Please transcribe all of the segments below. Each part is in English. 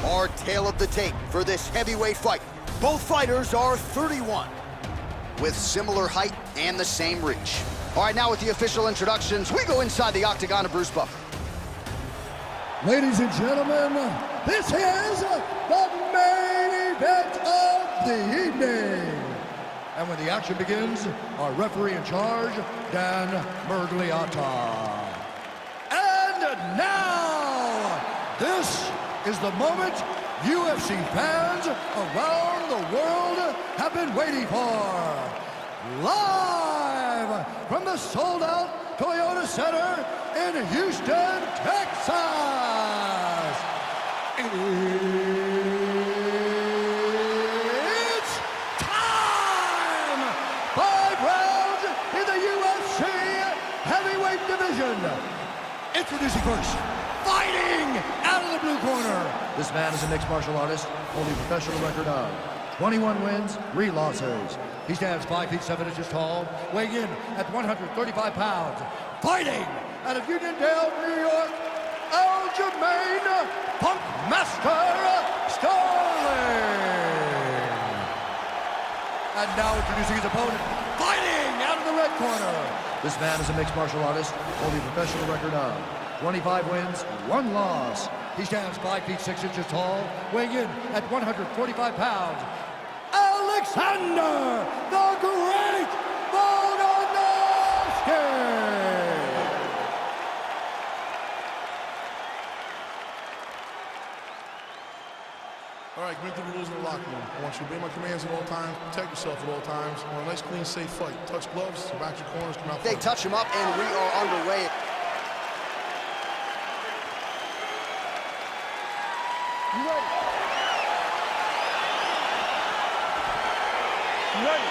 Our tale of the tape for this heavyweight fight. Both fighters are 31, with similar height and the same reach. All right, now with the official introductions, we go inside the octagon of Bruce Buffer. Ladies and gentlemen, this is the main event of the evening. And when the action begins, our referee in charge, Dan Mergliata. And now, this is the moment UFC fans around the world have been waiting for. Live from the sold-out Toyota Center in Houston, Texas. It's time! 5 rounds in the UFC heavyweight division. Introducing first, fighting out of the blue corner. This man is a mixed martial artist, holding a professional record of 21 wins, 3 losses. He stands 5 feet 7 inches tall, weighing in at 135 pounds. Fighting out of Uniondale, New York, Aljamain Punkmaster Sterling. And now introducing his opponent, fighting out of the red corner. This man is a mixed martial artist, holding a professional record of 25 wins, 1 loss. He stands 5 feet 6 inches tall, weighing in at 145 pounds. Alexander the Great Volkanovski! All right, give me the rules in the locker room. I want you to obey my commands at all times, protect yourself at all times. I want a nice, clean, safe fight. Touch gloves, back your corners, come out. They touch him up, and we are underway. You ready? You ready?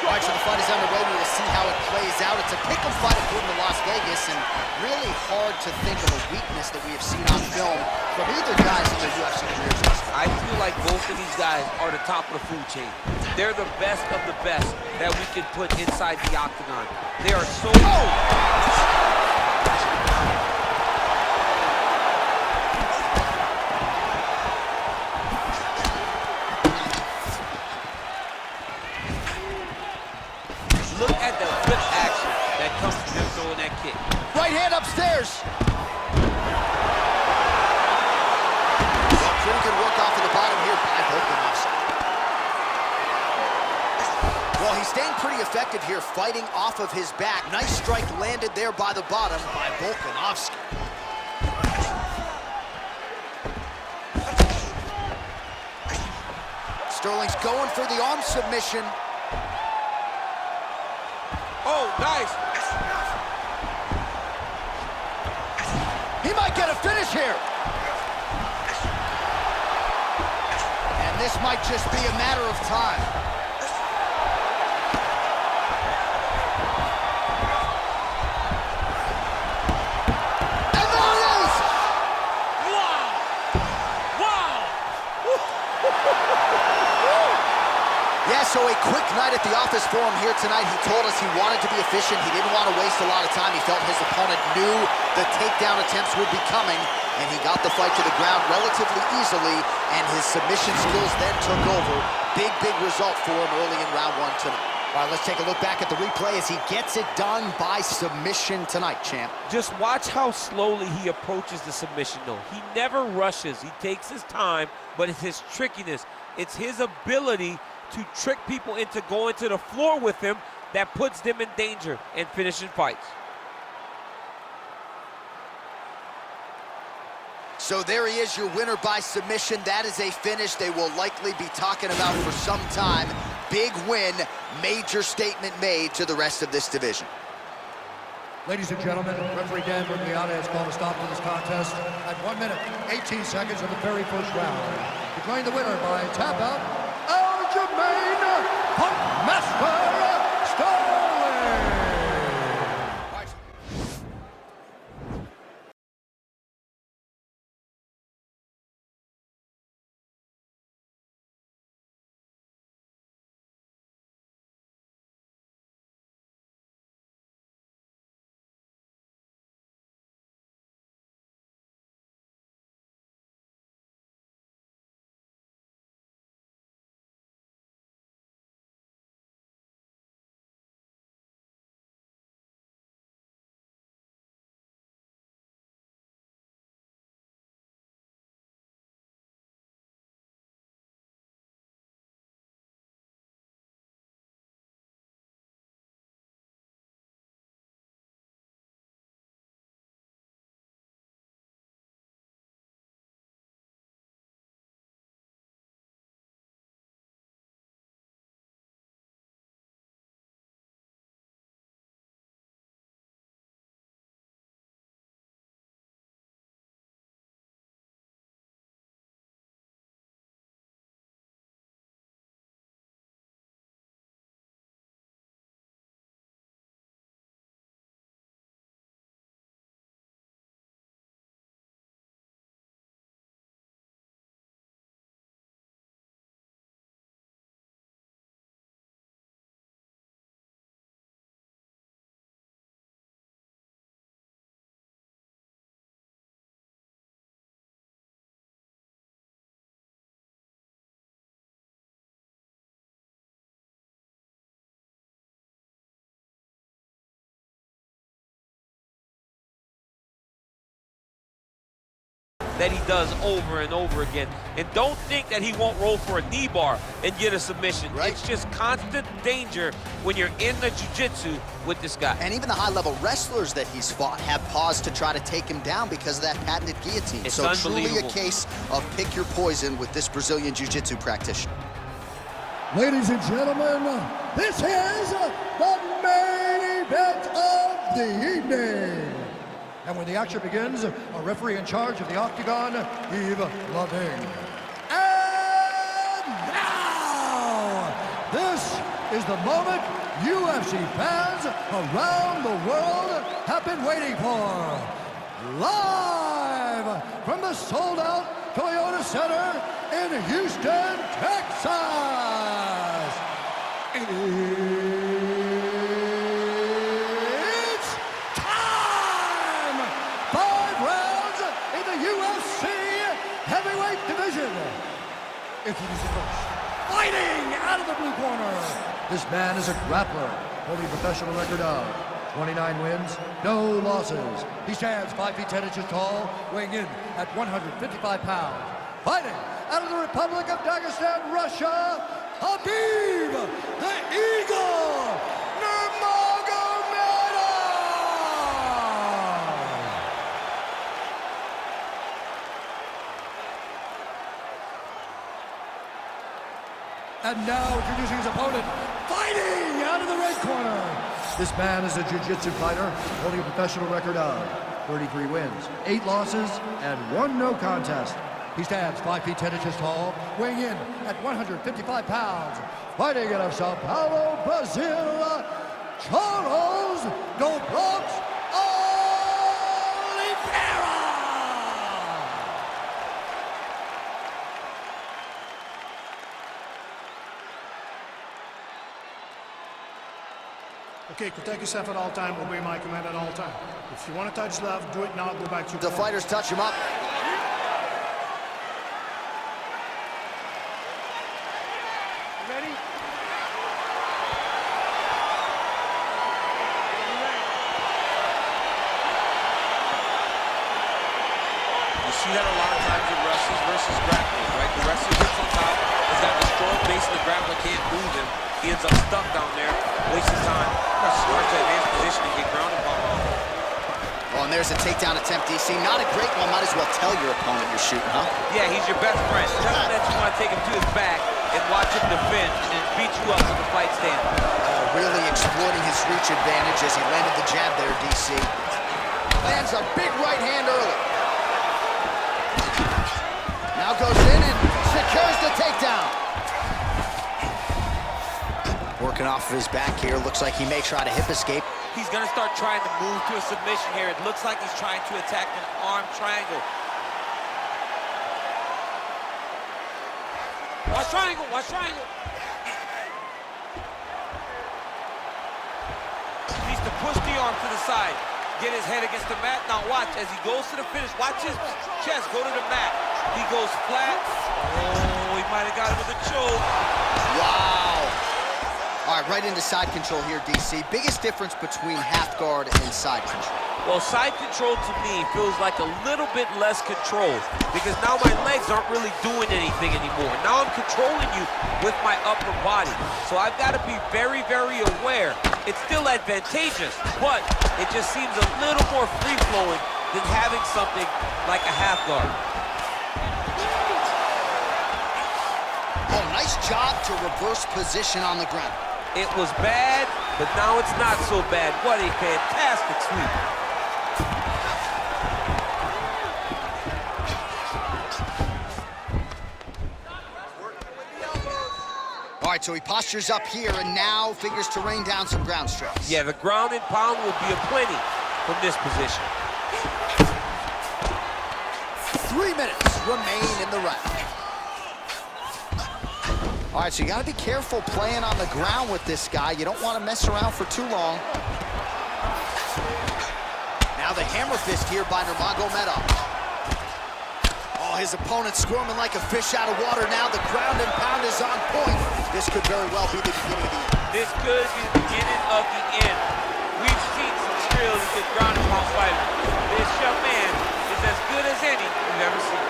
All right, so the fight is underway. We will see how it plays out. It's a pick'em fight according to Las Vegas, and really hard to think of a weakness that we have seen on film from either guys in their UFC careers. I feel like both of these guys are the top of the food chain. They're the best of the best that we can put inside the octagon. They are so... Look at the flip action that comes from him throwing that kick. Right hand upstairs. Well, pretty good work off of the bottom here by Volkanovski. Well, he's staying pretty effective here, fighting off of his back. Nice strike landed there by the bottom by Volkanovski. Sterling's going for the arm submission. Oh, nice. He might get a finish here. And this might just be a matter of time. And there it is! Wow! Wow! Yeah, so a quick night at the office for him here tonight. He told us he wanted to be efficient. He didn't want to waste a lot of time. He felt his opponent knew the takedown attempts would be coming, and he got the fight to the ground relatively easily, and his submission skills then took over. Big, big result for him early in round 1 tonight. All right, let's take a look back at the replay as he gets it done by submission tonight, champ. Just watch how slowly he approaches the submission, though. He never rushes. He takes his time, but it's his trickiness. It's his ability to trick people into going to the floor with him that puts them in danger and finishing fights. So there he is, your winner by submission. That is a finish they will likely be talking about for some time. Big win, major statement made to the rest of this division. Ladies and gentlemen, referee Dan Mergliata has called a stop to this contest at 1 minute, 18 seconds of the very first round. Declaring the winner by tap out, Aljamain Punkmaster Sterling. that he does over and over again. And don't think that he won't roll for a knee bar and get a submission. Right. It's just constant danger when you're in the jiu-jitsu with this guy. And even the high-level wrestlers that he's fought have paused to try to take him down because of that patented guillotine. It's so truly a unbelievable. case of pick your poison with this Brazilian jiu-jitsu practitioner. Ladies and gentlemen, this is the main event of the evening. And when the action begins, a referee in charge of the Octagon, Yves Lavigne. And now, this is the moment UFC fans around the world have been waiting for. Live from the sold-out Toyota Center in Houston, Texas. It's time! 5 rounds in the UFC heavyweight division. Introducing first, fighting out of the blue corner. This man is a grappler, holding a professional record of 29 wins, no losses. He stands 5 feet 10 inches tall, weighing in at 155 pounds. Fighting out of the Republic of Dagestan, Russia, Habib the Eagle Nurmagomedov. And now introducing his opponent, fighting out of the red corner. This man is a jiu-jitsu fighter, holding a professional record of 33 wins, 8 losses, and 1 no contest. He stands 5 feet 10 inches tall, weighing in at 155 pounds. Fighting out of Sao Paulo, Brazil, Charles Dobrox Oliveira. Okay, protect yourself at all time, obey my command at all time. If you want to touch left, do it now, go back to your The corner. fighters touch him up. Ready? You see that a lot of times in wrestlers versus grapplers, right? The wrestler gets on top, he's got the strong base, and the grappler can't move him. He ends up stuck down there, wasting time. Starts to advance position and get ground and pound off. Oh, and there's a takedown attempt, DC. Not a great one. Might as well tell your opponent you're shooting, huh? Yeah, he's your best friend. Tell him that you want to take him to his back and watch him defend and then beat you up in the fight stand. Really exploiting his reach advantage as he landed the jab there, DC. Lands a big right hand early. Now goes in and secures the takedown. Working off of his back here. Looks like he may try to hip escape. He's going to start trying to move to a submission here. It looks like he's trying to attack an arm triangle. Watch triangle, watch triangle. He needs to push the arm to the side. Get his head against the mat. Now watch, as he goes to the finish, watch his chest go to the mat. He goes flat. Oh, he might have got him with a choke. Wow. All right, right into side control here, DC. Biggest difference between half guard and side control. Well, side control to me feels like a little bit less control because now my legs aren't really doing anything anymore. Now I'm controlling you with my upper body. So I've got to be very, very aware. It's still advantageous, but it just seems a little more free-flowing than having something like a half guard. Oh, nice job to reverse position on the ground. It was bad, but now it's not so bad. What a fantastic sweep. All right, so he postures up here and now figures to rain down some ground strikes. Yeah, the ground and pound will be aplenty from this position. 3 minutes remain in the round. All right, so you got to be careful playing on the ground with this guy. You don't want to mess around for too long. Now the hammer fist here by Nurmagomedov. Oh, his opponent squirming like a fish out of water now. The ground and pound is on point. This could very well be the beginning of the end. This could be the beginning of the end. We've seen some really good ground and pound fighters. This young man is is as good as any you've ever seen.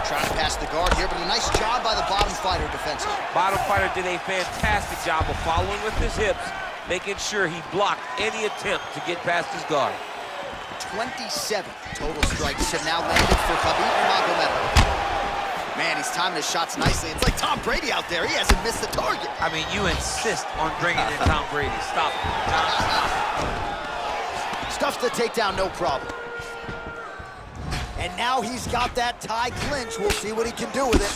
Trying to pass the guard here, but a nice job by the bottom fighter defensively. Bottom fighter did a fantastic job of following with his hips, making sure he blocked any attempt to get past his guard. 27 total strikes have now landed for Khabib Nurmagomedov. Man, he's timing his shots nicely. It's like Tom Brady out there. He hasn't missed the target. I mean, you insist on bringing in Tom Brady. Stop it. Tom, stop it. Stuffs the takedown, no problem. And now he's got that tie clinch. We'll see what he can do with it.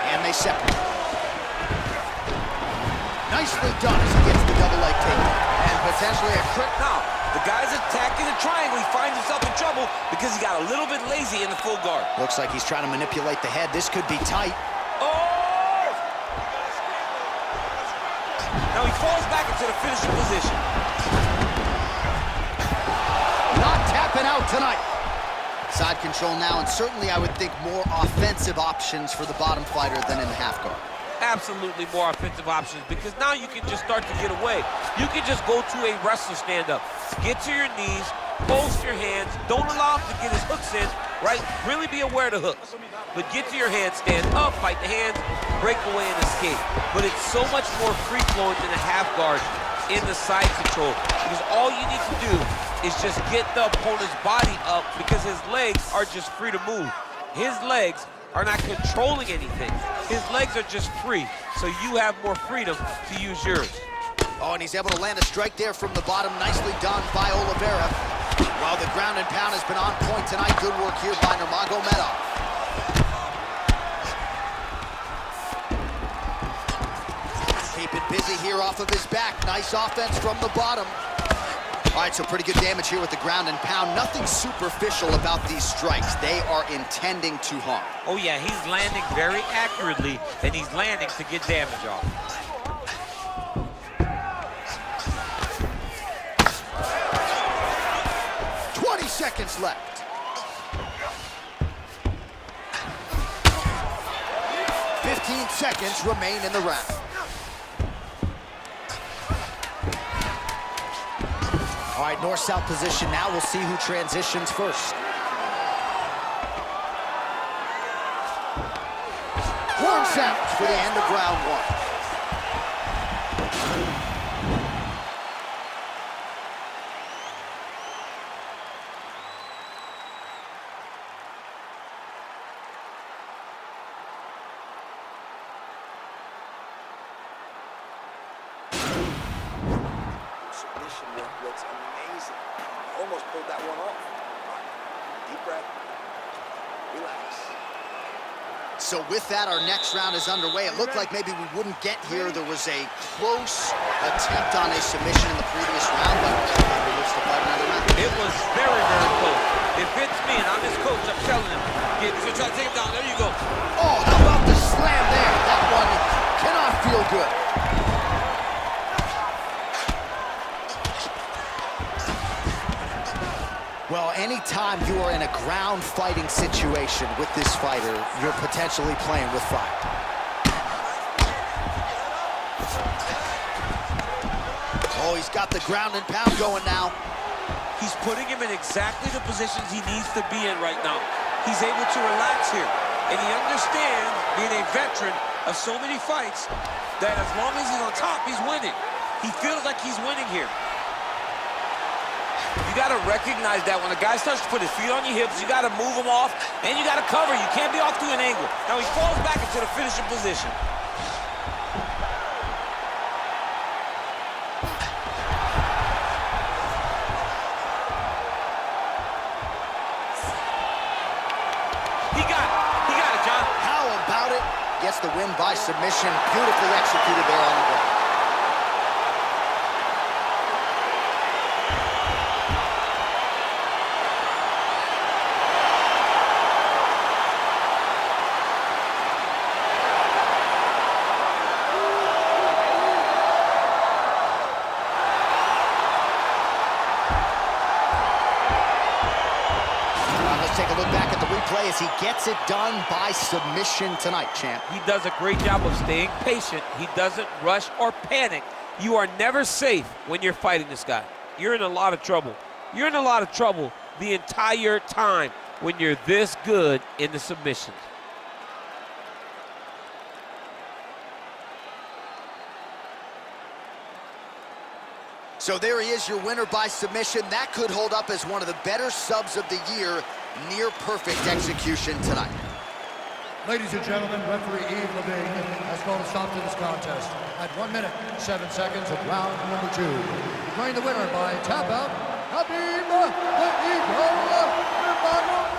And they separate. Nicely done as he gets the double leg takedown. And potentially a crit. Now, the guy's attacking the triangle. He finds himself in trouble because he got a little bit lazy in the full guard. Looks like he's trying to manipulate the head. This could be tight. Oh! Now he falls back into the finishing position. Not tapping out tonight. Side control now, and certainly I would think more offensive options for the bottom fighter than in the half guard. Absolutely more offensive options, because now you can just start to get away. You can just go to a wrestler stand-up. Get to your knees, post your hands, don't allow him to get his hooks in, right? Really be aware of the hooks. But get to your hands, stand up, fight the hands, break away and escape. But it's so much more free-flowing than a half guard in the side control, because all you need to do is just get the opponent's body up, because his legs are just free to move. His legs are not controlling anything. His legs are just free, so you have more freedom to use yours. Oh, and he's able to land a strike there from the bottom. Nicely done by Oliveira. While the ground and pound has been on point tonight, good work here by Nurmagomedov. Keep it busy here off of his back. Nice offense from the bottom. All right, so pretty good damage here with the ground and pound. Nothing superficial about these strikes. They are intending to harm. Oh yeah, he's landing very accurately, and he's landing to get damage off. Seconds left. 15 seconds remain in the round. All right, north-south position now. We'll see who transitions first. Horn sounds for the end of round one. Looks amazing. Almost pulled that one off. Deep breath. Relax. So with that, our next round is underway. It looked like maybe we wouldn't get here. There was a close attempt on a submission in the previous round, but he looks to fight another round. It was very, very close. If it's me and I'm his coach, I'm telling him, he's gonna try to take him down. There you go. Oh, how about the slam there? That one cannot feel good. Well, anytime you are in a ground fighting situation with this fighter, you're potentially playing with fire. Oh, he's got the ground and pound going now. He's putting him in exactly the positions he needs to be in right now. He's able to relax here. And he understands, being a veteran of so many fights, that as long as he's on top, he's winning. He feels like he's winning here. You got to recognize that when a guy starts to put his feet on your hips, you got to move him off, and you got to cover. You can't be off to an angle. Now he falls back into the finishing position. He got it, John. How about it? Gets the win by submission. Beautifully executed there on the ground. Take a look back at the replay as he gets it done by submission tonight, champ. He does a great job of staying patient. He doesn't rush or panic. You are never safe when you're fighting this guy. you're in a lot of trouble. You're in a lot of trouble the entire time when you're this good in the submissions. So there he is, your winner by submission. That could hold up as one of the better subs of the year. Near perfect execution tonight. Ladies and gentlemen, referee Yves Levine has called a stop to this contest at 1 minute, 7 seconds of round number 2. Declaring the winner by tap out, Khabib the Eagle Nurmagomedov.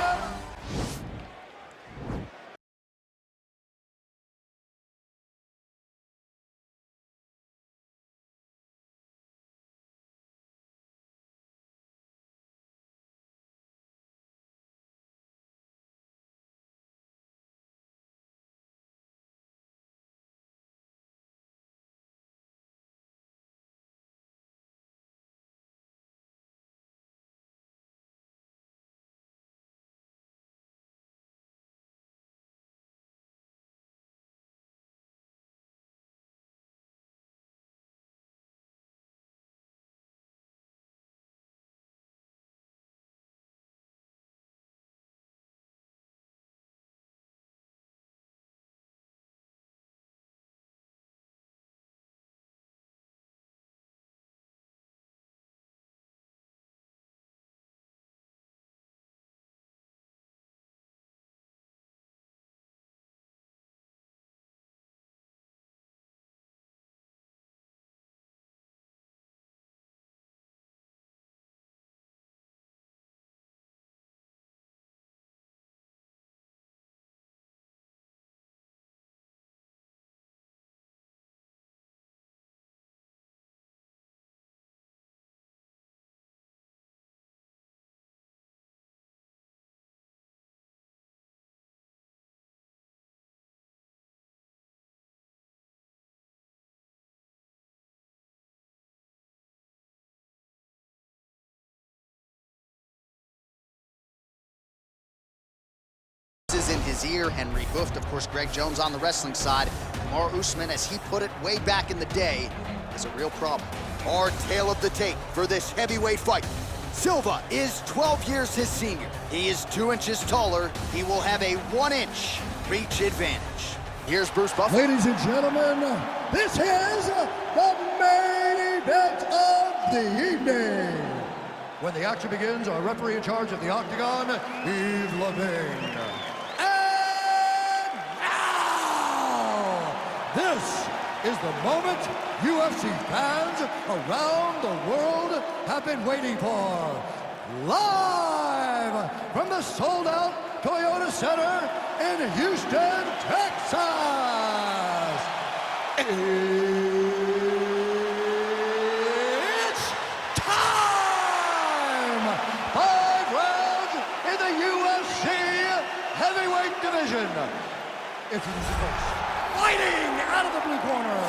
In his ear, Henry hoofed, of course, Greg Jones on the wrestling side. Kamaru Usman, as he put it way back in the day, is a real problem. Our tale of the tape for this heavyweight fight. Silva is 12 years his senior. He is 2 inches taller. He will have a 1-inch reach advantage. Here's Bruce Buffer. Ladies and gentlemen, this is the main event of the evening. When the action begins, our referee in charge of the Octagon, Yves Levine. This is the moment UFC fans around the world have been waiting for. Live from the sold-out Toyota Center in Houston, Texas. It's time! 5 rounds in the UFC heavyweight division. Introducing first, fighting out of the blue corner.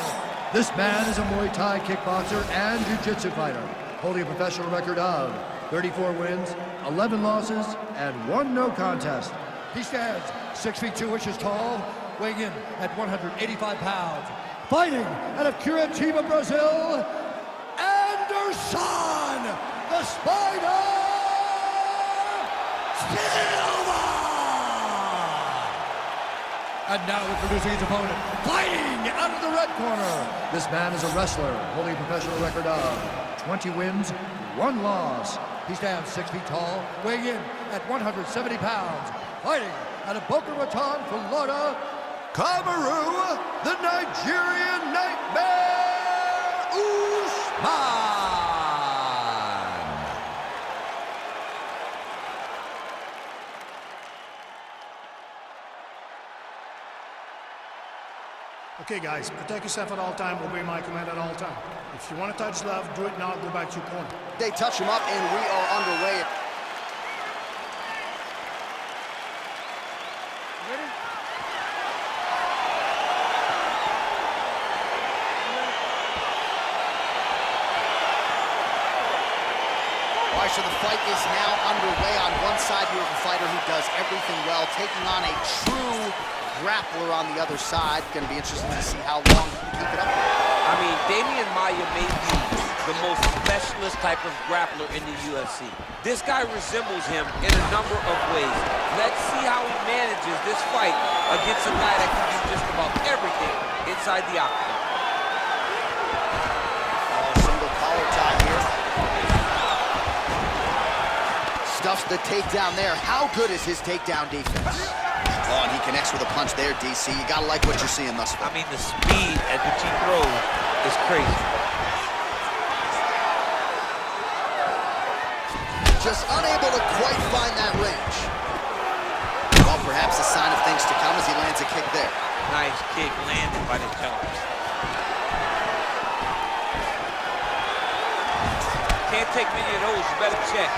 This man is a Muay Thai kickboxer and jiu-jitsu fighter, holding a professional record of 34 wins, 11 losses, and 1 no contest. He stands 6 feet 2 inches tall, weighing in at 185 pounds. Fighting out of Curitiba, Brazil, Anderson, the Spider Silva! And now introducing his opponent, fighting out of the red corner. This man is a wrestler, holding a professional record of 20 wins, 1 loss. He stands 6 feet tall, weighing in at 170 pounds. Fighting out of Boca Raton, Florida, Kamaru, the Nigerian Nightmare Usman. Okay, guys, protect yourself at all time. Obey my command at all time. If you want to touch love, do it now. Go back to your corner. They touch him up, and we are underway. Ready? All right, so the fight is now underway. On one side, you have a fighter who does everything well, taking on a true grappler on the other side. Going to be interesting to see how long he can keep it up. I mean, Damian Maia may be the most specialist type of grappler in the UFC. This guy resembles him in a number of ways. Let's see how he manages this fight against a guy that can do just about everything inside the octagon. Single collar tie here. Stuffs the takedown there. How good is his takedown defense? Oh, and he connects with a punch there, DC. You gotta like what you're seeing thus far. I mean, the speed at which he throws is crazy. Just unable to quite find that range. Well, perhaps a sign of things to come as he lands a kick there. Nice kick landed by the gentleman. Can't take many of those, you better check.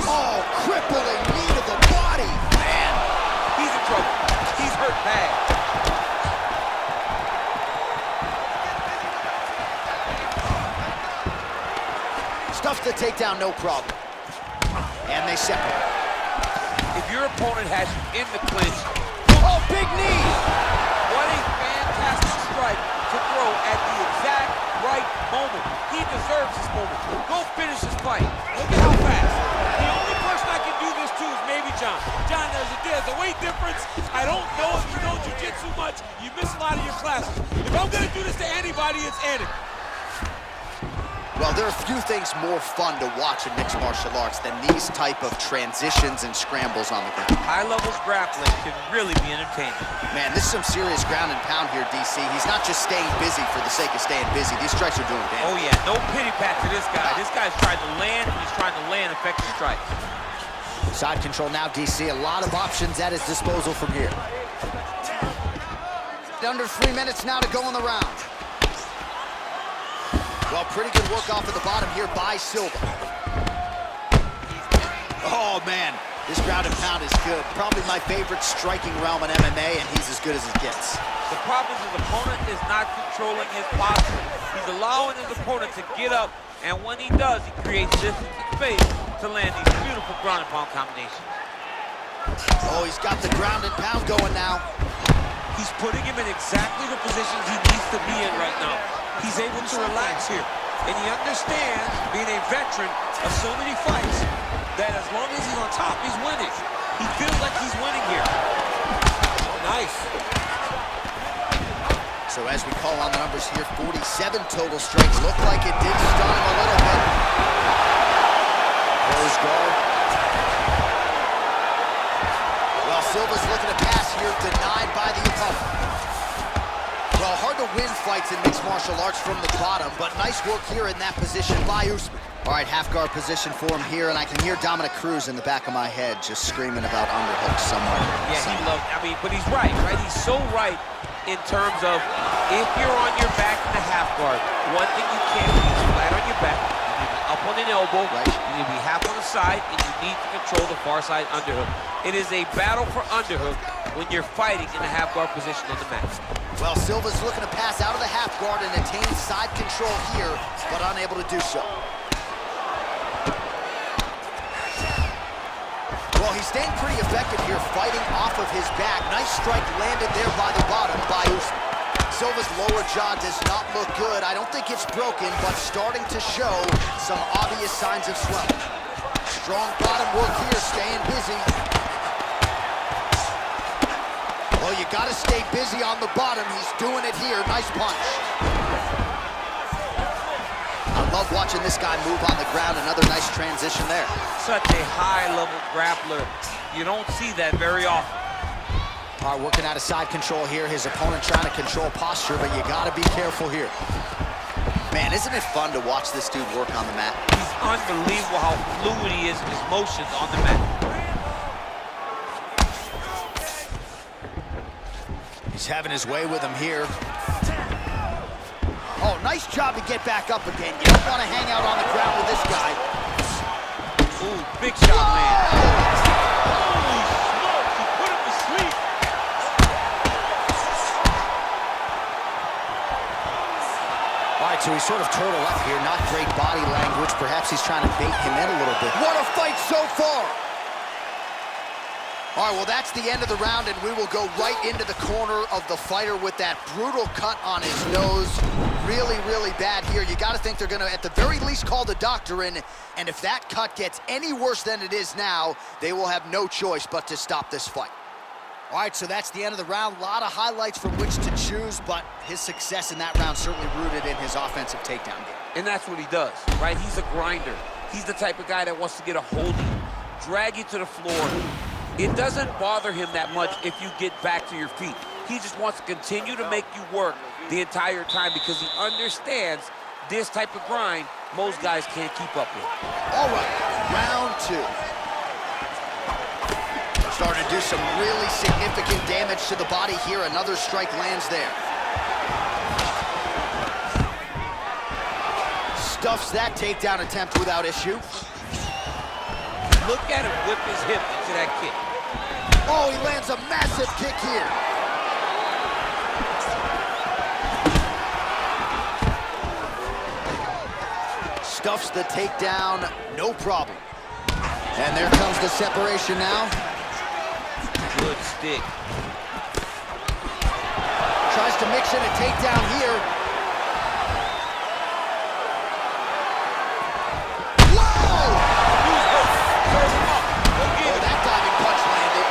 Oh, crippling knee to the body. Man, he's in trouble. He's hurt bad. Stuffs the takedown, no problem. And they separate. If your opponent has you in the clinch, oh, big knee! what a fantastic strike to throw at the exact right moment. He deserves this moment. Go finish this fight. Look at how fast. The only person I can do this to is maybe John. John, there's a weight difference. I don't know if you know jiu-jitsu much. You miss a lot of your classes. If I'm going to do this to anybody, it's Andy. Well, there are few things more fun to watch in mixed martial arts than these type of transitions and scrambles on the ground. High levels grappling can really be entertaining. Man, this is some serious ground and pound here, DC. He's not just staying busy for the sake of staying busy. These strikes are doing damage. Oh yeah, no pity pat to this guy. This guy's trying to land, and he's trying to land effective strikes. Side control now, DC. A lot of options at his disposal from here. Under 3 minutes now to go in the round. Well, pretty good work off of the bottom here by Silva. Oh, man. This ground and pound is good. Probably my favorite striking realm in MMA, and he's as good as it gets. The problem is his opponent is not controlling his posture. He's allowing his opponent to get up, and when he does, he creates distance and space to land these beautiful ground and pound combinations. Oh, he's got the ground and pound going now. He's putting him in exactly the positions he needs to be in right now. He's able to relax here, and he understands, being a veteran of so many fights, that as long as he's on top, he's winning. He feels like he's winning here. Nice. So as we call on the numbers here, 47 total strikes. Looked like it did stun him a little bit. Close guard. Well, Silva's looking to pass here, denied by the opponent. Well, hard to win fights in mixed martial arts from the bottom, but nice work here in that position by Usman. All right, half guard position for him here, and I can hear Dominic Cruz in the back of my head just screaming about underhooks somewhere. Yeah, he loves, but he's right? He's so right in terms of if you're on your back in the half guard, one thing you can't do is flat on your back. You need to be up on an elbow, you need to be half on the side, and you need to control the far side underhook. It is a battle for underhook when you're fighting in a half guard position on the mat. Well, Silva's looking to pass out of the half guard and attain side control here, but unable to do so. Well, he's staying pretty effective here, fighting off of his back. Nice strike landed there by the bottom by Usman. Silva's lower jaw does not look good. I don't think it's broken, but starting to show some obvious signs of swelling. Strong bottom work here, staying busy. Well, you got to stay busy on the bottom. He's doing it here. Nice punch. I love watching this guy move on the ground. Another nice transition there. Such a high-level grappler. You don't see that very often. All right, working out of side control here. His opponent trying to control posture, but you got to be careful here. Man, isn't it fun to watch this dude work on the mat? He's unbelievable how fluid he is in his motions on the mat. He's having his way with him here. Oh, nice job to get back up again. You don't want to hang out on the ground with this guy. Ooh, big shot, man. Holy smokes, he put him to sleep. All right, so he's sort of turtled up here. Not great body language. Perhaps he's trying to bait him in a little bit. What a fight so far! All right, well, that's the end of the round, and we will go right into the corner of the fighter with that brutal cut on his nose. really, really bad here. You got to think they're going to, at the very least, call the doctor in, and if that cut gets any worse than it is now, they will have no choice but to stop this fight. All right, so that's the end of the round. A lot of highlights from which to choose, but his success in that round certainly rooted in his offensive takedown game. And that's what he does, right? He's a grinder. He's the type of guy that wants to get a hold of you, drag you to the floor. It doesn't bother him that much if you get back to your feet. He just wants to continue to make you work the entire time because he understands this type of grind most guys can't keep up with. All right, round 2. Starting to do some really significant damage to the body here. Another strike lands there. Stuffs that takedown attempt without issue. Look at him whip his hip into that kick. Oh, he lands a massive kick here. Stuffs the takedown, no problem. And there comes the separation now. Good stick. Tries to mix in a takedown here. Whoa! Oh, that diving punch landed.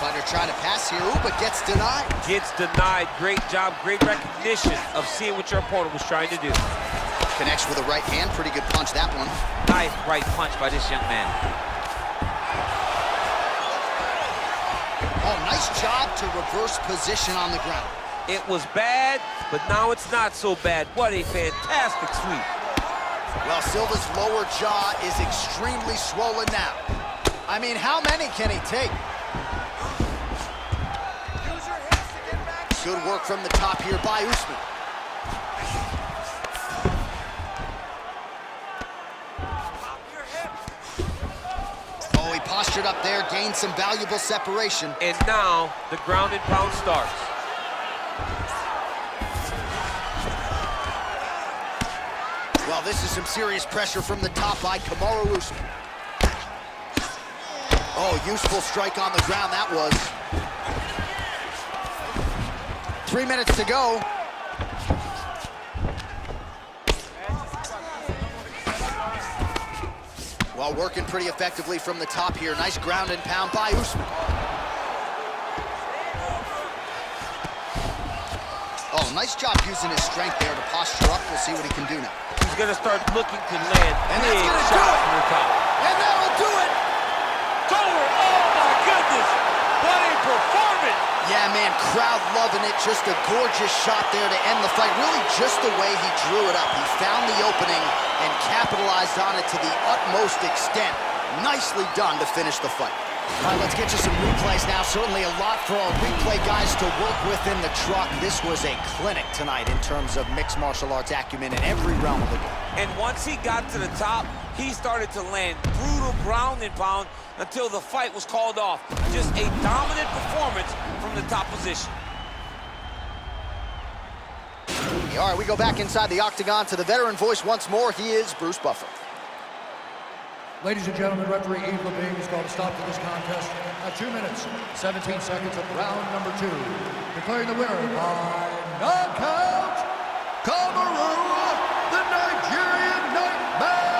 Fighter trying to pass here, ooh, but gets denied. Gets denied. Great job, great recognition of seeing what your opponent was trying to do. Connects with a right hand, pretty good punch, that one. Nice right punch by this young man. Oh, nice job to reverse position on the ground. It was bad, but now it's not so bad. What a fantastic sweep. Well, Silva's lower jaw is extremely swollen now. I mean, how many can he take? Good work from the top here by Usman. Oh, he postured up there, gained some valuable separation. And now the ground and pound starts. Well, this is some serious pressure from the top by Kamaru Usman. Oh, useful strike on the ground that was. 3 minutes to go. Well, working pretty effectively from the top here. Nice ground and pound by Usman. Oh, nice job using his strength there to posture up. We'll see what he can do now. He's gonna start looking to land And big that's gonna do shots it. from the top. And that'll do it. Over. Oh, my goodness. What a performance. Yeah, man, crowd loving it. Just a gorgeous shot there to end the fight. Really just the way he drew it up. He found the opening and capitalized on it to the utmost extent. Nicely done to finish the fight. All right, let's get you some replays now. Certainly a lot for our replay guys to work with in the truck. This was a clinic tonight in terms of mixed martial arts acumen in every realm of the game. And once he got to the top, he started to land brutal ground and pound until the fight was called off. Just a dominant performance from the top position. All right, we go back inside the octagon to the veteran voice once more. He is Bruce Buffer. Ladies and gentlemen, referee Yves Levine has called a stop to this contest at 2 minutes, 17 seconds of round number 2. Declaring the winner by knockout, Kamaru, the Nigerian Nightmare!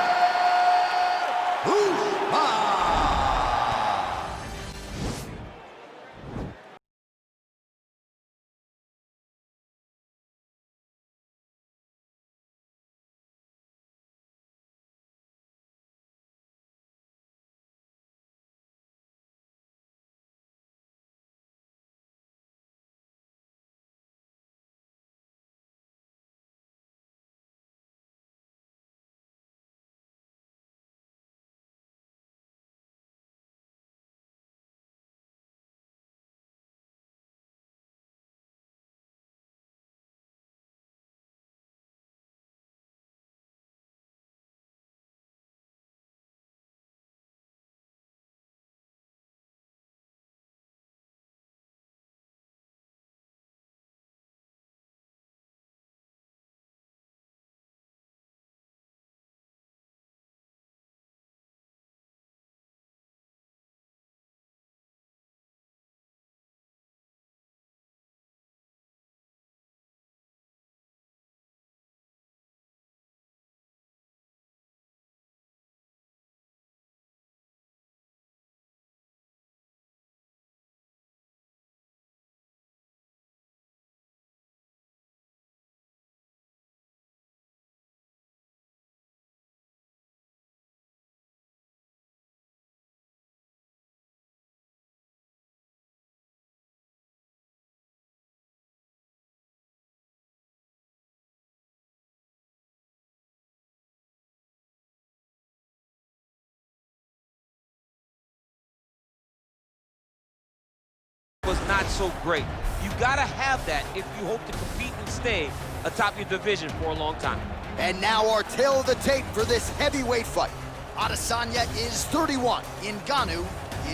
was not so great. You gotta have that if you hope to compete and stay atop your division for a long time. And now our tale of the tape for this heavyweight fight. Adesanya is 31, Ngannou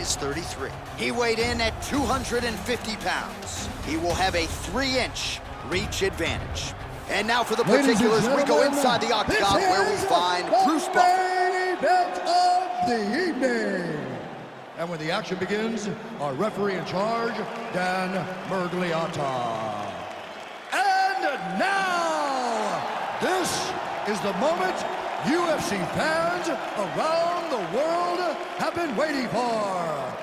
is 33. He weighed in at 250 pounds. He will have a 3-inch reach advantage. And now for the particulars, we go inside the octagon where we find Bruce Buffer. Main event of the evening. And when the action begins, our referee in charge, Dan Mergliata. And now, this is the moment UFC fans around the world have been waiting for.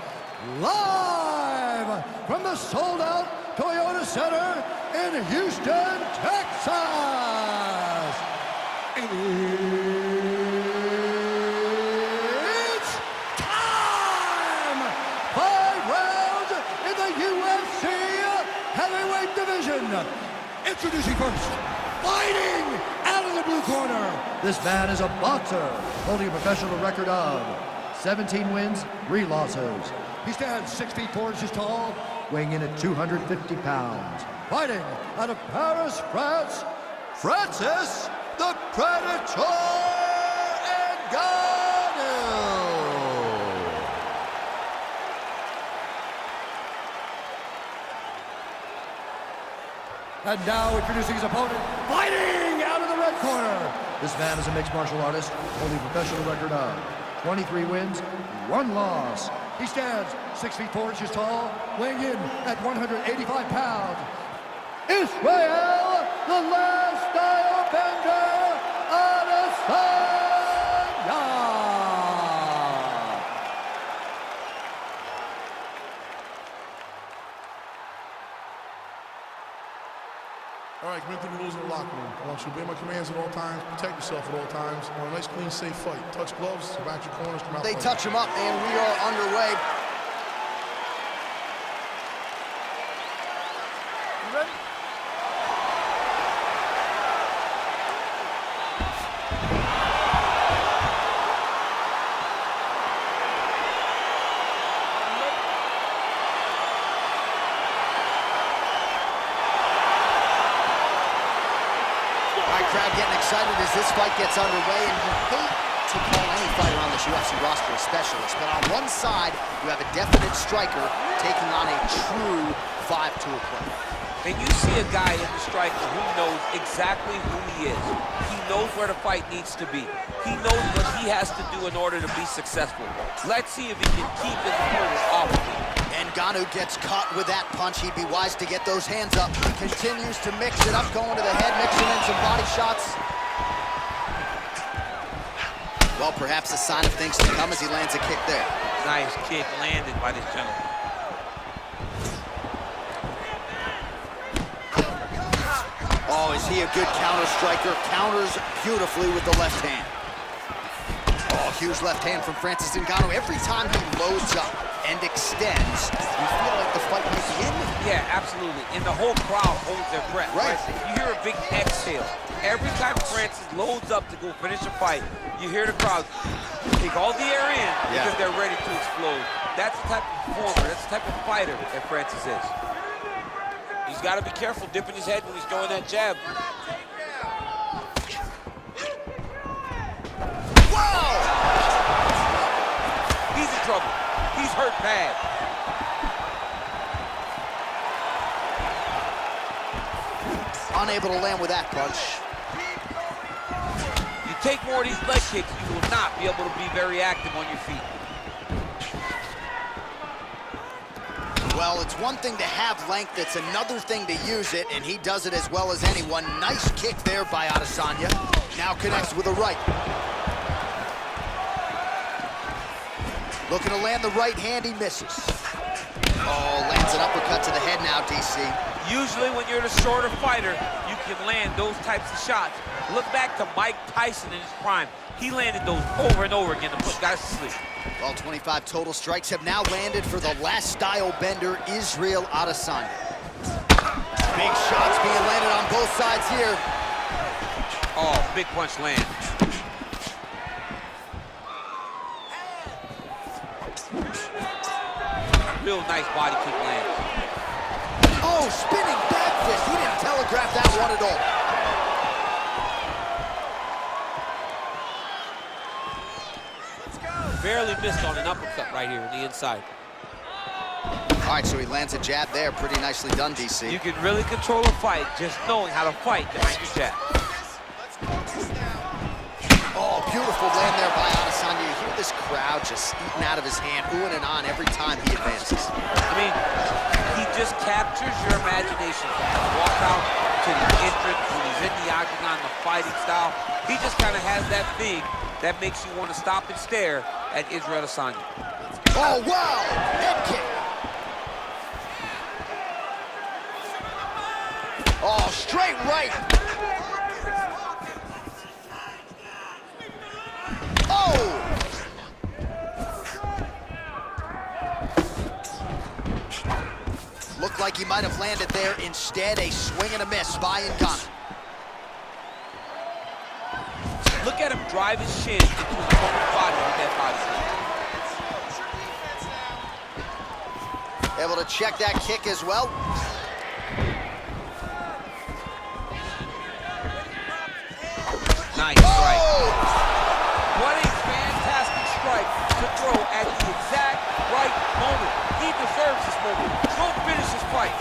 Live from the sold-out Toyota Center in Houston, Texas. It's time! 5 rounds in the UFC heavyweight division. Introducing first, fighting out of the blue corner. This man is a boxer, holding a professional record of 17 wins, 3 losses. He stands 6 feet 4 inches tall, weighing in at 250 pounds. Fighting out of Paris, France, Francis the Predator Ngannou. And now introducing his opponent, fighting out of the red corner. This man is a mixed martial artist, holding a professional record of 23 wins, 1 loss. He stands 6 feet 4 inches tall, weighing in at 185 pounds. Israel, the last style bender, Adesanya. All right, commit to the rules in the locker room. I want you to obey my commands at all times, protect yourself at all times. I want a nice, clean, safe fight. Touch gloves, back your corners, come out. They fight. touch him up, and we are underway. You ready? Crowd getting excited as this fight gets underway, and you hate to call any fighter on this UFC roster a specialist, but on one side, you have a definite striker taking on a true 5-tool player. And you see a guy in the striker who knows exactly who he is. He knows where the fight needs to be. He knows what he has to do in order to be successful. Let's see if he can keep his opponent off of him. Ngannou gets caught with that punch. He'd be wise to get those hands up. He continues to mix it up, going to the head, mixing in some body shots. Well, perhaps a sign of things to come as he lands a kick there. Nice kick landed by this gentleman. Oh, is he a good counter striker? Counters beautifully with the left hand. Oh, huge left hand from Francis Ngannou. Every time he loads up and extends, you feel like the fight might be in. Yeah, absolutely. And the whole crowd holds their breath. Right. You hear a big exhale. Every time Francis loads up to go finish a fight, you hear the crowd take all the air in because they're ready to explode. That's the type of performer, that's the type of fighter that Francis is. He's got to be careful dipping his head when he's throwing that jab. Whoa! He's in trouble. He's hurt bad. Unable to land with that punch. You take more of these leg kicks, you will not be able to be very active on your feet. Well, it's one thing to have length, it's another thing to use it, and he does it as well as anyone. Nice kick there by Adesanya. Now connects with a right. Looking to land the right hand, he misses. Oh, lands an uppercut to the head now, DC. Usually when you're the shorter fighter, you can land those types of shots. Look back to Mike Tyson in his prime. He landed those over and over again to put guys to sleep. Well, 25 total strikes have now landed for the last style bender, Israel Adesanya. Big shots being landed on both sides here. Oh, big punch land. real nice body kick lands. Oh, spinning back fist. He didn't telegraph that one at all. Barely missed on an uppercut right here on the inside. All right, so he lands a jab there. Pretty nicely done, DC. You can really control a fight just knowing how to fight behind your jab. Oh, beautiful land there by Adesanya. You hear this crowd just eating out of his hand, oohing and on every time he advances. I mean, he just captures your imagination. Walk out to the entrance when he's in the octagon, the fighting style. He just kind of has that thing that makes you want to stop and stare at Israel Adesanya. Oh, wow! Head kick. Oh, straight right. Oh! Looked like he might have landed there. Instead, a swing and a miss by Ngannou. Look at him drive his shin into his opponent's body with that body slam. Able to check that kick as well. Nice strike. What a fantastic strike to throw at the exact right moment. He deserves this moment. Go finish his fight.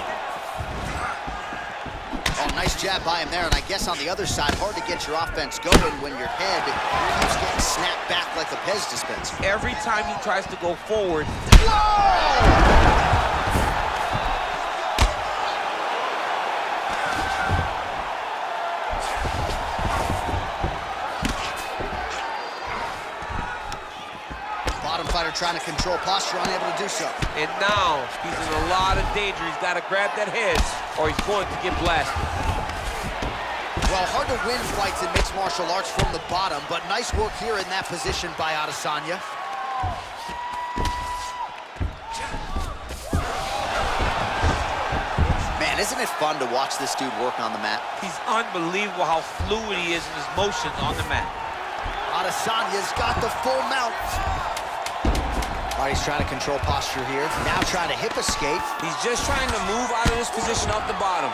Oh, nice jab by him there, and I guess on the other side, hard to get your offense going when your head keeps getting snapped back like a Pez dispenser. Every time he tries to go forward. Whoa! Bottom fighter trying to control posture, unable to do so. And now he's in a lot of danger. He's got to grab that head or he's going to get blasted. Well, hard to win fights in mixed martial arts from the bottom, but nice work here in that position by Adesanya. Man, isn't it fun to watch this dude work on the mat? He's unbelievable how fluid he is in his motion on the mat. Adesanya's got the full mount. All right, he's trying to control posture here. Now trying to hip escape. He's just trying to move out of this position off the bottom.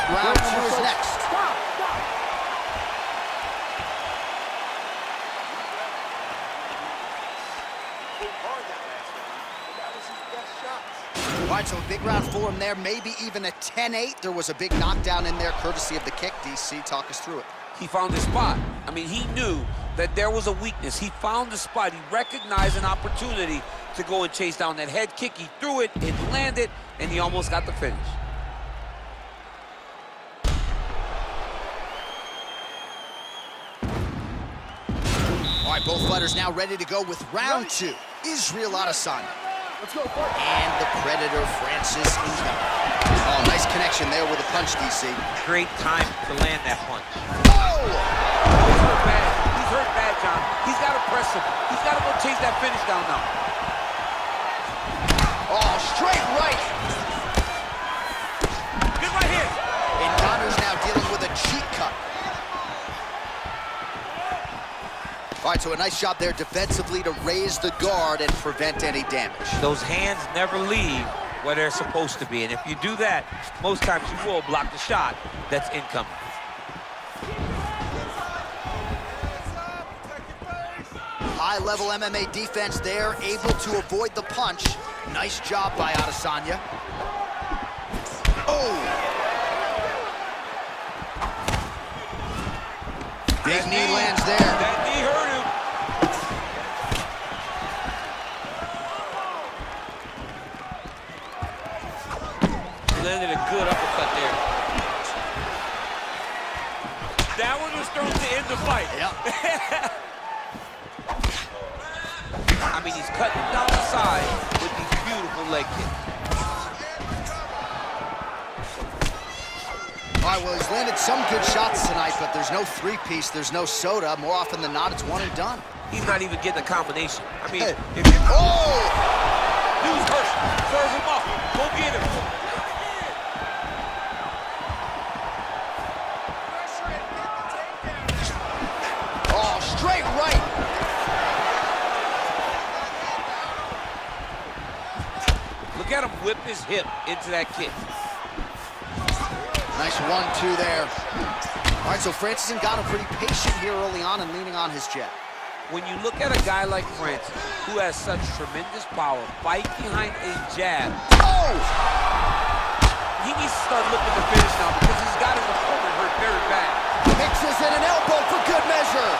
Round two is next. All right, so a big round for him there, maybe even a 10-8. There was a big knockdown in there, courtesy of the kick. DC, talk us through it. He found his spot. I mean, he knew that there was a weakness. He found the spot. He recognized an opportunity to go and chase down that head kick. He threw it, it landed, and he almost got the finish. All right, both fighters now ready to go with round two. Israel Adesanya. Let's go, fight. And the Predator, Francis Ngannou. Oh, nice connection there with a punch, DC. Great time to land that punch. Oh! He's hurt bad. He's hurt bad, John. He's got to press him. He's got to go chase that finish down now. Oh, straight right. Good right here. Ngannou's now dealing with a cheek cut. All right, so a nice job there defensively to raise the guard and prevent any damage. Those hands never leave where they're supposed to be, and if you do that, most times you will block the shot that's incoming. High-level MMA defense there, able to avoid the punch. Nice job by Adesanya. Oh! Big knee lands there. That knee hurt him. Landed a good uppercut there. That one was thrown to end the fight. Yep. I mean, he's cutting down the side with these beautiful leg kicks. All right, well, he's landed some good shots tonight, but there's no three-piece, there's no soda. More often than not, it's one and done. He's not even getting a combination. I mean, Hey. if you... Oh! Dude's hurt. Serve him up. Go get him. Oh, straight right. whip his hip into that kick. Nice 1-2 there. All right, so Francis Ngannou pretty patient here early on and leaning on his jab. When you look at a guy like Francis, who has such tremendous power, fight behind a jab, Oh! he needs to start looking to finish now because he's got his opponent hurt very bad. Mixes in an elbow for good measure.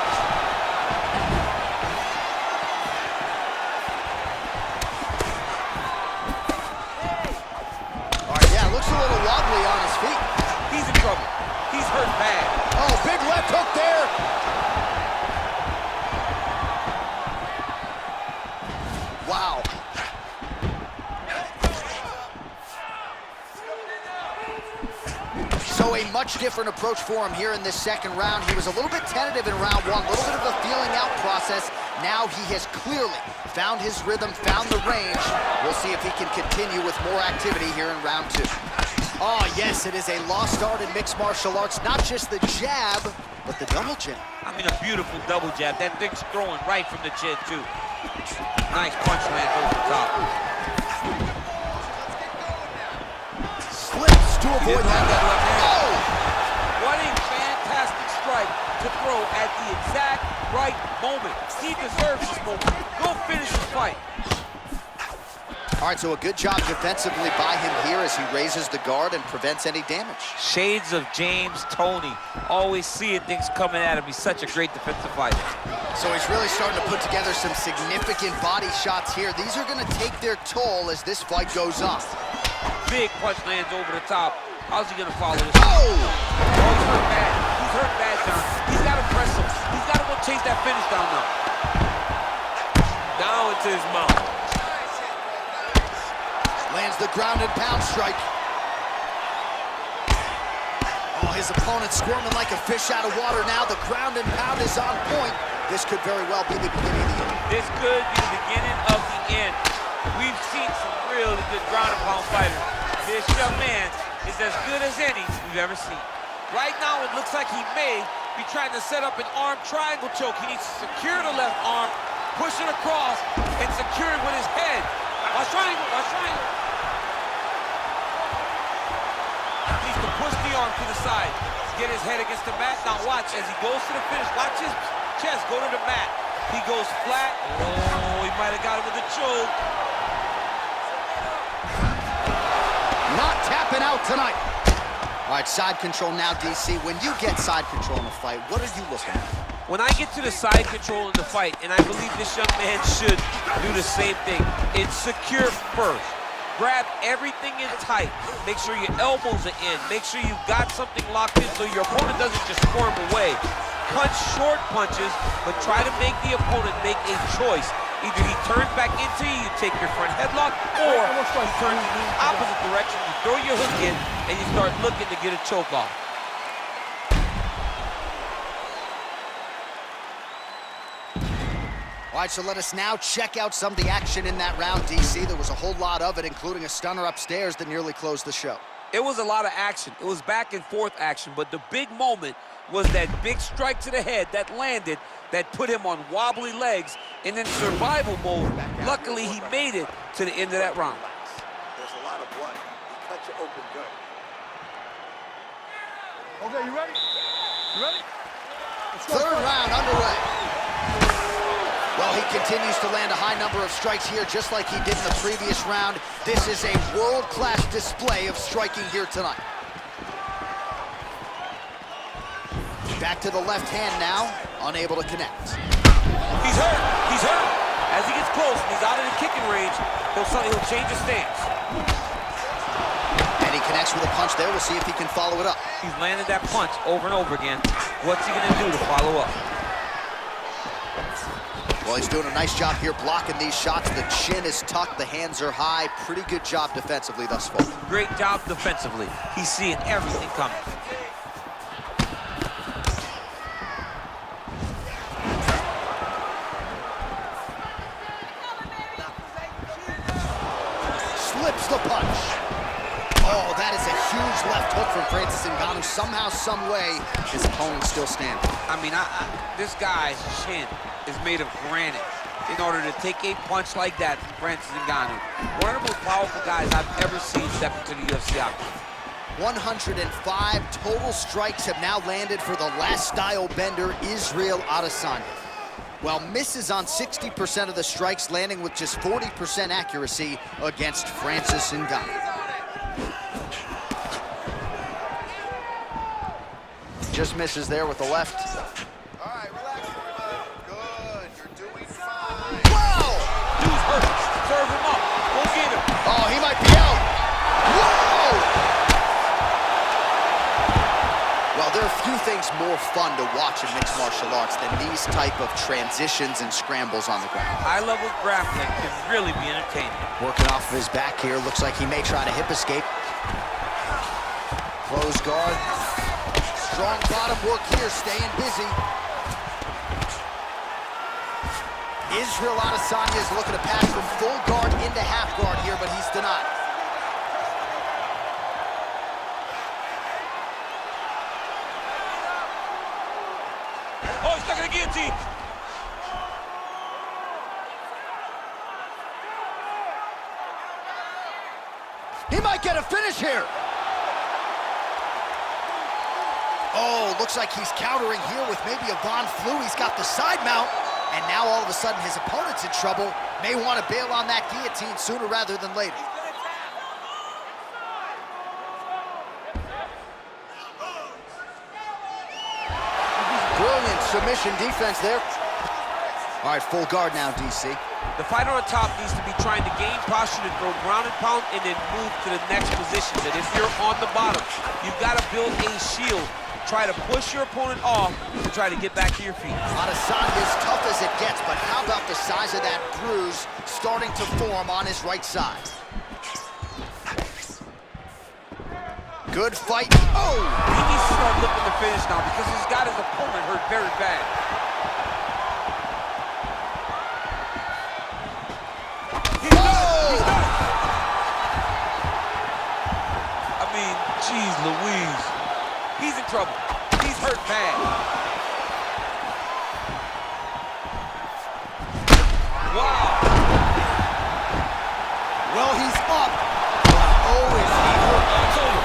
All right, yeah, looks a little wobbly on his feet. He's in trouble. He's hurt bad. Oh, big left hook there. Wow. So a much different approach for him here in this second round. He was a little bit tentative in round one, a little bit of a feeling out process. Now he has clearly found his rhythm, found the range. We'll see if he can continue with more activity here in round two. Oh, yes, it is a lost art in mixed martial arts. Not just the jab, but the double jab. I mean, a beautiful double jab. That thing's throwing right from the chin, too. Nice punch lands over the top. Slips to avoid that. Oh! What a fantastic strike to throw at the exact right moment. He deserves this moment. Go finish the fight. All right, so a good job defensively by him here as he raises the guard and prevents any damage. Shades of James Toney. Always seeing things coming at him. He's such a great defensive fighter. So he's really starting to put together some significant body shots here. These are going to take their toll as this fight goes on. Big punch lands over the top. How's he going to follow this? Oh! Oh, he's hurt bad. He's hurt bad, John. He's got to press him. He's got to go chase that finish down now. Down into his mouth. Lands the ground and pound strike. Oh, his opponent squirming like a fish out of water now. The ground and pound is on point. This could very well be the beginning of the end. This could be the beginning of the end. We've seen some really good ground and pound fighters. This young man is as good as any we've ever seen. Right now, it looks like he may be trying to set up an arm triangle choke. He needs to secure the left arm, push it across, and secure it with his head. Watch triangle, watch triangle. Needs to push the arm to the side, get his head against the mat. Now watch, as he goes to the finish, watch his chest go to the mat. He goes flat. Oh, he might have got him with a choke. Not tapping out tonight. All right, side control now, DC. When you get side control in a fight, what are you looking at? When I get to the side control in the fight, and I believe this young man should do the same thing, it's secure first. Grab everything in tight. Make sure your elbows are in. Make sure you've got something locked in so your opponent doesn't just squirm away. Punch short punches, but try to make the opponent make a choice. Either he turns back into you, you take your front headlock, or you turn in the opposite direction, you throw your hook in, and you start looking to get a choke off. All right, so let us now check out some of the action in that round, DC. There was a whole lot of it, including a stunner upstairs that nearly closed the show. It was a lot of action. It was back and forth action, but the big moment was that big strike to the head that landed, that put him on wobbly legs, and in survival mode, luckily he made it to the end of that round. There's a lot of blood. He cut you open good. Okay, you ready? You ready? Third round underway. Well, he continues to land a high number of strikes here, just like he did in the previous round. This is a world-class display of striking here tonight. Back to the left hand now, unable to connect. He's hurt. He's hurt. As he gets close and he's out of the kicking range, he'll change his stance. And he connects with a punch there. We'll see if he can follow it up. He's landed that punch over and over again. What's he gonna do to follow up? Well, he's doing a nice job here blocking these shots. The chin is tucked, the hands are high. Pretty good job defensively thus far. Great job defensively. He's seeing everything coming. Slips the punch. Oh, that is a huge left hook from Francis Ngannou. Somehow, some way, his opponent's still standing. I mean, this guy's chin is made of granite. in order to take a punch like that from Francis Ngannou. One of the most powerful guys I've ever seen step into the UFC octagon. 105 total strikes have now landed for the last style bender, Israel Adesanya. While misses on 60% of the strikes, landing with just 40% accuracy against Francis Ngannou. Just misses there with the left. All right, relax, everybody. Good, you're doing fine. Whoa! Dude's hurt. Serve him up. Go get him. Oh, he might be out. Whoa! Well, there are few things more fun to watch in mixed martial arts than these type of transitions and scrambles on the ground. High-level grappling can really be entertaining. Working off of his back here. Looks like he may try to hip escape. Close guard. Strong bottom work here, staying busy. Israel Adesanya is looking to pass from full guard into half guard here, but he's denied. Oh, he's stuck in the guillotine. He might get a finish here. Oh, looks like he's countering here with maybe a Von Flue. He's got the side mount, and now all of a sudden his opponent's in trouble. May want to bail on that guillotine sooner rather than later. Brilliant submission defense there. All right, full guard now, DC. The fighter on top needs to be trying to gain posture to throw ground and pound and then move to the next position. And if you're on the bottom, you've got to build a shield. Try to push your opponent off to try to get back to your feet. Adesanya's tough as it gets, but how about the size of that bruise starting to form on his right side? Good fight. Oh! He needs to start looking to finish now because he's got his opponent hurt very bad. He's done it! He's done it! I mean, geez Louise. He's in trouble. He's hurt bad. Wow. Well, he's up. Oh, is he hurt? It's over.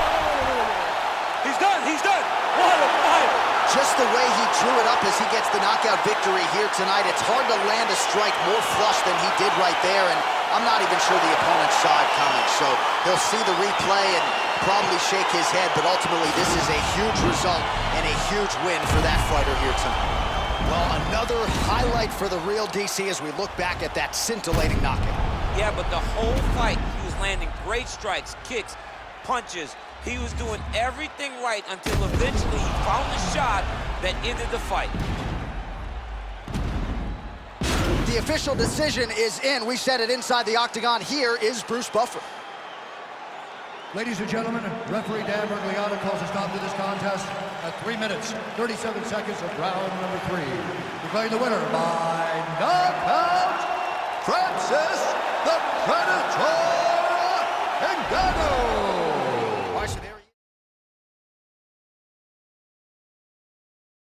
He's done. He's done. What a fight. Just the way he drew it up as he gets the knockout victory here tonight, it's hard to land a strike more flush than he did right there, and I'm not even sure the opponent saw it coming, so he'll see the replay and probably shake his head, but ultimately this is a huge result and a huge win for that fighter here tonight. Well, another highlight for the real DC as we look back at that scintillating knockout. Yeah, but the whole fight, he was landing great strikes, kicks, punches. He was doing everything right until eventually he found the shot that ended the fight. The official decision is in. We said it inside the octagon. Here is Bruce Buffer. Ladies and gentlemen, referee Dan Bergliata calls a stop to this contest at 3 minutes, 37 seconds of round number 3. Declaring the winner by knockout, Francis the Predator